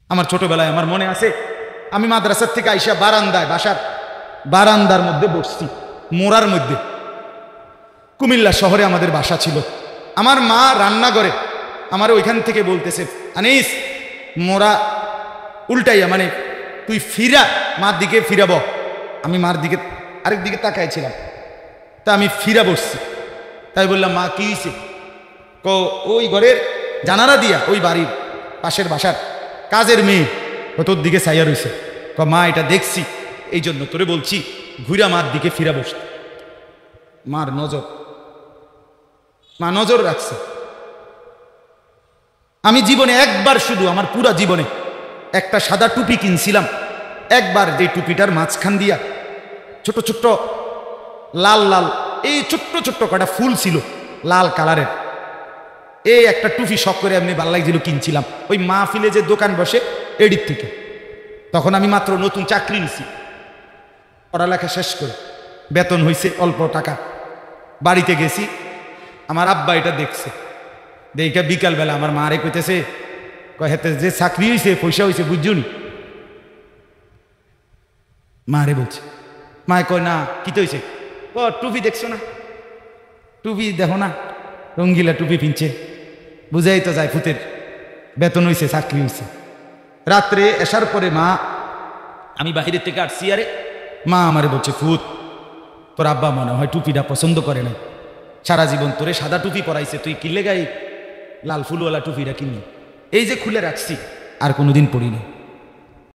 আমার ছোটবেলায় আমার মনে আছে, আমি মাদ্রাসার থেকে আইসা বারান্দায়, বাসার বারান্দার মধ্যে বসছি, মোড়ার মধ্যে। কুমিল্লা শহরে আমাদের বাসা ছিল। আমার মা রান্নাঘরে আমার ওইখান থেকে বলতেছে, আনিস মোড়া উল্টাইয়া, মানে তুই ফিরা, মার দিকে ফিরাব। আমি মার দিকে আরেক দিকে তাকাইছিলাম, তা আমি ফিরা বসছি। তাই বললাম, মা কি হয়েছে? ওই ঘরের জানালা দিয়া ওই বাড়ির পাশের বাসার কাজের মেয়ে তোর দিকে চাইয়া রয়েছে। মা এটা দেখছি, এই জন্য তোরে বলছি ঘুরা মার দিকে ফিরা বসতে। মার নজর, মা নজর রাখছে। আমি জীবনে একবার, শুধু আমার পুরা জীবনে একটা সাদা টুপি কিনছিলাম একবার, যে টুপিটার মাঝখান দিয়া ছোট ছোট্ট লাল লাল এই ছোট্ট ছোট্ট কটা ফুল ছিল লাল কালারের। এই একটা টুপি শখ করে এমনি ভালো লাগছিল, কিনছিলাম ওই মাহফিলে যে দোকান বসে এডির থেকে। তখন আমি মাত্র নতুন চাকরি নিছি, পড়ালেখা শেষ করে বেতন হয়েছে অল্প টাকা। বাড়িতে গেছি, আমার আব্বা এটা দেখছে। দেখে বিকালবেলা আমার মা রে কইতেছে, হেতে যে চাকরি হয়েছে পয়সা হয়েছে বুঝছুন। মা রে বলছে, মায় কয় না কি তো হয়েছে? টুপি দেখছো না, টুপি দেখো না, রঙ্গিলা টুপি পিনছে, বুঝাই তো যায় ফুতের বেতন হয়েছে, চাকরি হয়েছে। রাত্রে আসার পরে মা, আমি বাহিরের থেকে আসছি, আরে মা আমারে বলছে, ফুত তোর আব্বা মনে হয় টুপিটা পছন্দ করে না, সারা জীবন তোরে সাদা টুপি পরাইছে, তুই কিনলে গাই লাল ফুলওয়ালা টুপিটা কিনলি। এই যে খুলে রাখছি, আর কোনোদিন পরিনি।